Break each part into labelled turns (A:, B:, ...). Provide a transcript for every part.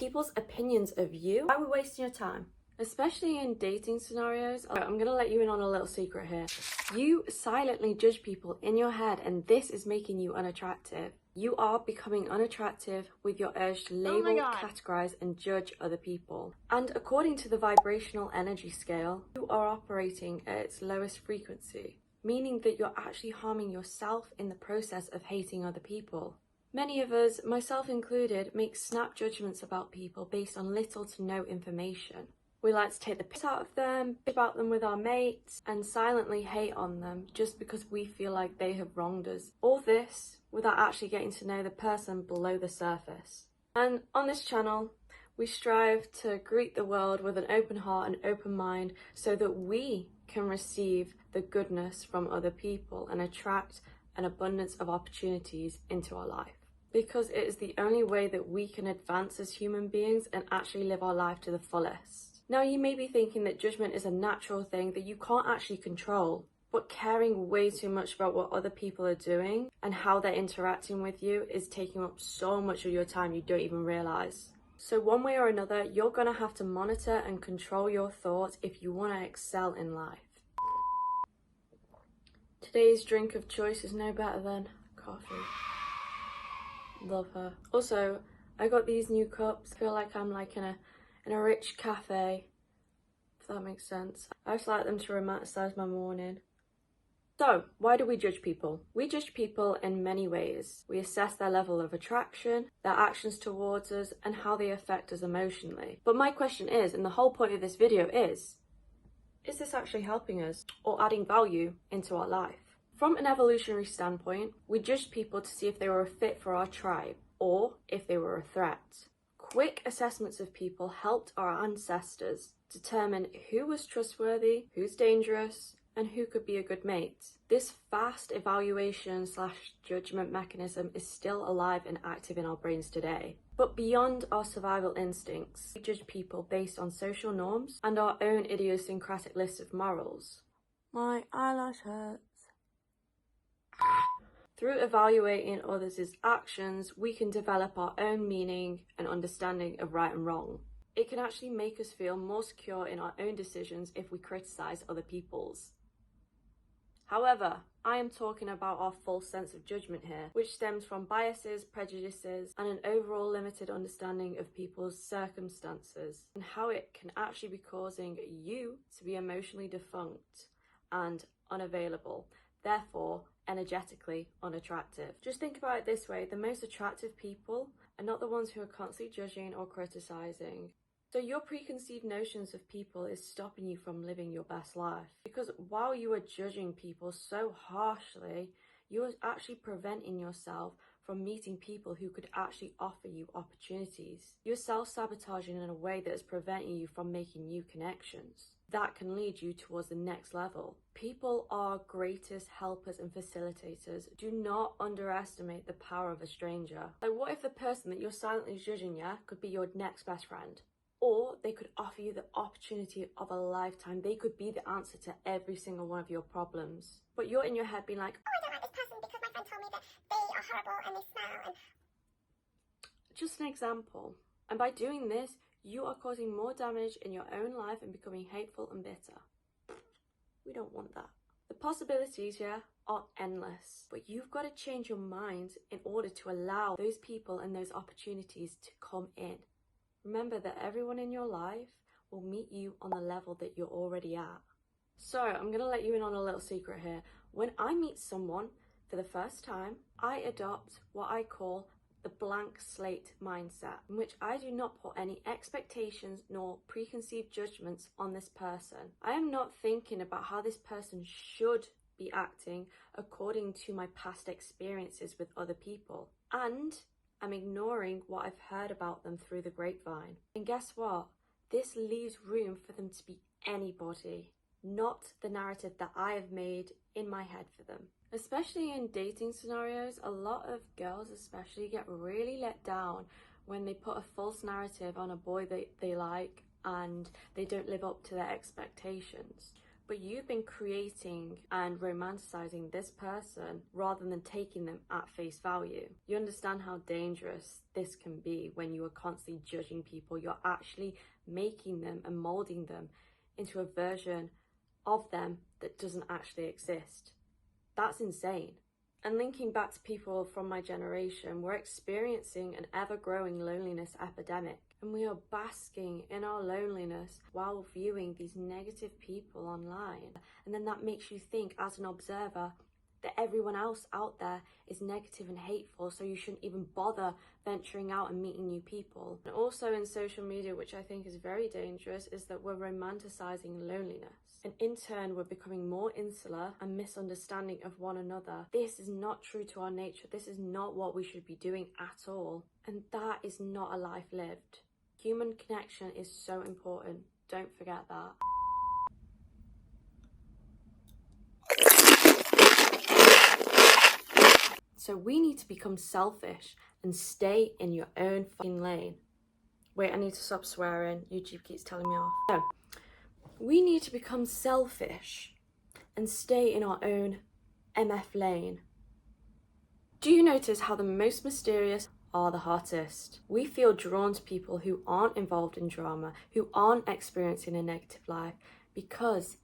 A: people's opinions of you. Why are we wasting your time? Especially in dating scenarios. I'm gonna let you in on a little secret here. You silently judge people in your head, and this is making you unattractive. You are becoming unattractive with your urge to label, categorize, and judge other people. And according to the vibrational energy scale, you are operating at its lowest frequency, meaning that you're actually harming yourself in the process of hating other people. Many of us, myself included, make snap judgments about people based on little to no information. We like to take the piss out of them, bitch about them with our mates, and silently hate on them just because we feel like they have wronged us. All this without actually getting to know the person below the surface. And on this channel, we strive to greet the world with an open heart and open mind so that we can receive the goodness from other people and attract an abundance of opportunities into our life. Because it is the only way that we can advance as human beings and actually live our life to the fullest. Now, you may be thinking that judgment is a natural thing that you can't actually control, but caring way too much about what other people are doing and how they're interacting with you is taking up so much of your time you don't even realize. So one way or another, you're gonna have to monitor and control your thoughts if you wanna excel in life. Today's drink of choice is no better than coffee. Love her. Also, I got these new cups. I feel like I'm like in a rich cafe, if that makes sense. I just like them to romanticize my morning. So, why do we judge people? We judge people in many ways. We assess their level of attraction, their actions towards us, and how they affect us emotionally. But my question is, and the whole point of this video is this actually helping us or adding value into our life? From an evolutionary standpoint, we judged people to see if they were a fit for our tribe or if they were a threat. Quick assessments of people helped our ancestors determine who was trustworthy, who's dangerous, and who could be a good mate. This fast evaluation / judgment mechanism is still alive and active in our brains today. But beyond our survival instincts, we judge people based on social norms and our own idiosyncratic list of morals. My eyelash hurts. Through evaluating others' actions, we can develop our own meaning and understanding of right and wrong. It can actually make us feel more secure in our own decisions if we criticize other people's. However, I am talking about our false sense of judgment here, which stems from biases, prejudices, and an overall limited understanding of people's circumstances, and how it can actually be causing you to be emotionally defunct and unavailable, therefore energetically unattractive. Just think about it this way, the most attractive people are not the ones who are constantly judging or criticizing. So your preconceived notions of people is stopping you from living your best life. Because while you are judging people so harshly, you are actually preventing yourself from meeting people who could actually offer you opportunities. You're self-sabotaging in a way that is preventing you from making new connections. That can lead you towards the next level. People are greatest helpers and facilitators. Do not underestimate the power of a stranger. Like, what if the person that you're silently judging, could be your next best friend? Or they could offer you the opportunity of a lifetime. They could be the answer to every single one of your problems. But you're in your head being like, oh, I don't like this person because my friend told me that they are horrible and they smell. And just an example. And by doing this, you are causing more damage in your own life and becoming hateful and bitter. We don't want that. The possibilities here are endless, but you've got to change your mind in order to allow those people and those opportunities to come in. Remember that everyone in your life will meet you on the level that you're already at. So I'm going to let you in on a little secret here. When I meet someone for the first time, I adopt what I call the blank slate mindset, in which I do not put any expectations nor preconceived judgments on this person. I am not thinking about how this person should be acting according to my past experiences with other people. And I'm ignoring what I've heard about them through the grapevine. And guess what? This leaves room for them to be anybody, not the narrative that I have made in my head for them. Especially in dating scenarios, a lot of girls especially get really let down when they put a false narrative on a boy that they like and they don't live up to their expectations. but you've been creating and romanticizing this person rather than taking them at face value. You understand how dangerous this can be when you are constantly judging people. You're actually making them and molding them into a version of them that doesn't actually exist. That's insane. And linking back to people from my generation, we're experiencing an ever-growing loneliness epidemic, and we are basking in our loneliness while viewing these negative people online. And then that makes you think, as an observer, that everyone else out there is negative and hateful, so you shouldn't even bother venturing out and meeting new people. And also in social media, which I think is very dangerous, is that we're romanticizing loneliness. And in turn, we're becoming more insular and misunderstanding of one another. This is not true to our nature. This is not what we should be doing at all. And that is not a life lived. Human connection is so important. Don't forget that. So we need to become selfish and stay in your own fucking lane. Wait, I need to stop swearing. YouTube keeps telling me off. No. We need to become selfish and stay in our own MF lane. Do you notice how the most mysterious are the hottest? We feel drawn to people who aren't involved in drama, who aren't experiencing a negative life, because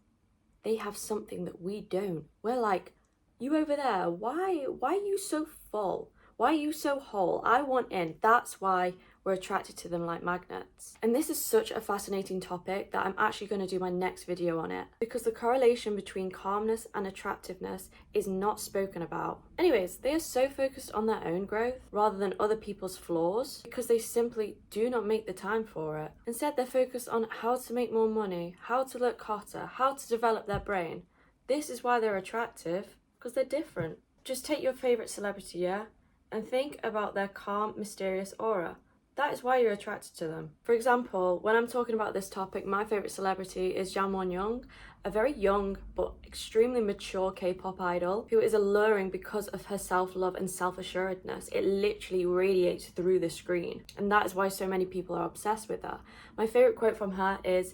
A: they have something that we don't. We're like, you over there, why are you so full? Why are you so whole? I want in. That's why we're attracted to them like magnets. And this is such a fascinating topic that I'm actually going to do my next video on it, because the correlation between calmness and attractiveness is not spoken about. Anyways, they are so focused on their own growth rather than other people's flaws, because they simply do not make the time for it. Instead, they're focused on how to make more money, how to look hotter, how to develop their brain. This is why they're attractive, because they're different. Just take your favorite celebrity, yeah? And think about their calm, mysterious aura. That is why you're attracted to them. For example, when I'm talking about this topic, my favourite celebrity is Jang Young, a very young but extremely mature K-pop idol who is alluring because of her self-love and self-assuredness. It literally radiates through the screen. And that is why so many people are obsessed with her. My favourite quote from her is,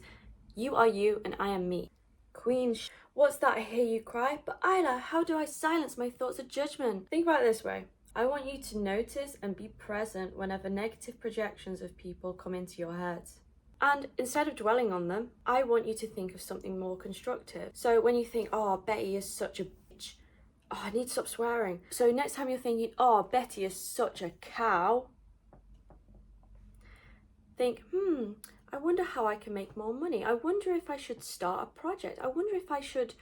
A: "You are you and I am me." Queen what's that I hear you cry? But Isla, how do I silence my thoughts of judgment? Think about it this way. I want you to notice and be present whenever negative projections of people come into your head. And instead of dwelling on them, I want you to think of something more constructive. So when you think, oh, Betty is such a bitch, oh, I need to stop swearing. So next time you're thinking, oh, Betty is such a cow, think, I wonder how I can make more money. I wonder if I should start a project. I wonder if I should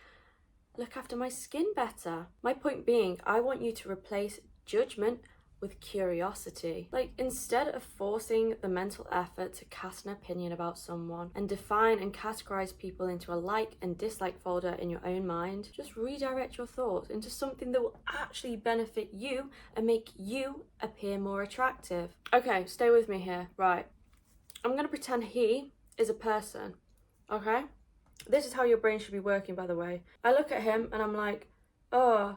A: look after my skin better. My point being, I want you to replace judgment with curiosity. Like, instead of forcing the mental effort to cast an opinion about someone and define and categorize people into a like and dislike folder in your own mind, just redirect your thoughts into something that will actually benefit you and make you appear more attractive. Okay, stay with me here. Right. I'm gonna pretend he is a person, okay? This is how your brain should be working, by the way. I look at him and I'm like, oh,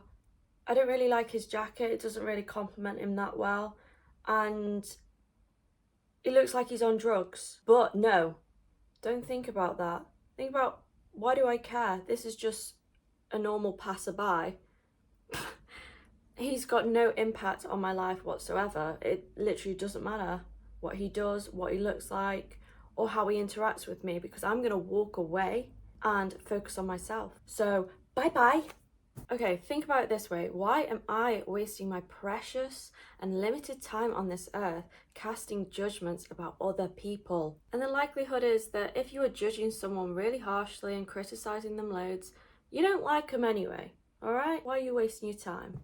A: I don't really like his jacket. It doesn't really complement him that well. And it looks like he's on drugs. But no, don't think about that. Think about, why do I care? This is just a normal passerby. He's got no impact on my life whatsoever. It literally doesn't matter what he does, what he looks like, or how he interacts with me, because I'm gonna walk away and focus on myself. So bye-bye. Okay, think about it this way. Why am I wasting my precious and limited time on this earth casting judgments about other people? And the likelihood is that if you are judging someone really harshly and criticizing them loads, you don't like them anyway, all right? Why are you wasting your time?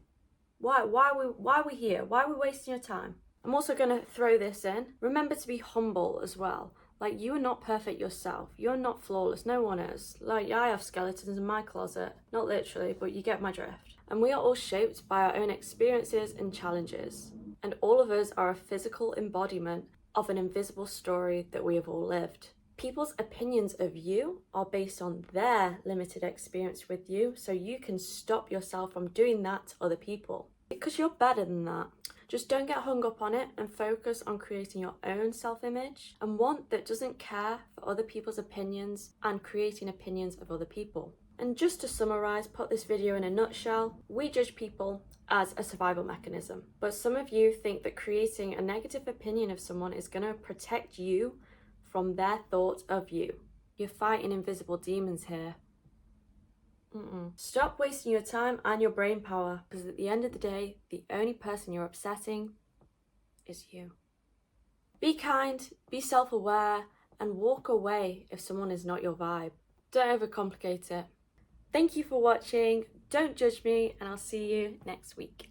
A: Why are we here? Why are we wasting your time? I'm also going to throw this in. Remember to be humble as well. Like, you are not perfect yourself. You're not flawless. No one is. Like, I have skeletons in my closet. Not literally, but you get my drift. And we are all shaped by our own experiences and challenges. And all of us are a physical embodiment of an invisible story that we have all lived. People's opinions of you are based on their limited experience with you, so you can stop yourself from doing that to other people. Because you're better than that. Just don't get hung up on it and focus on creating your own self-image, and one that doesn't care for other people's opinions and creating opinions of other people. And just to summarize, put this video in a nutshell, we judge people as a survival mechanism. But some of you think that creating a negative opinion of someone is going to protect you from their thoughts of you. You're fighting invisible demons here. Stop wasting your time and your brain power, because at the end of the day, the only person you're upsetting is you. Be kind, be self-aware, and walk away if someone is not your vibe. Don't overcomplicate it. Thank you for watching. Don't judge me, and I'll see you next week.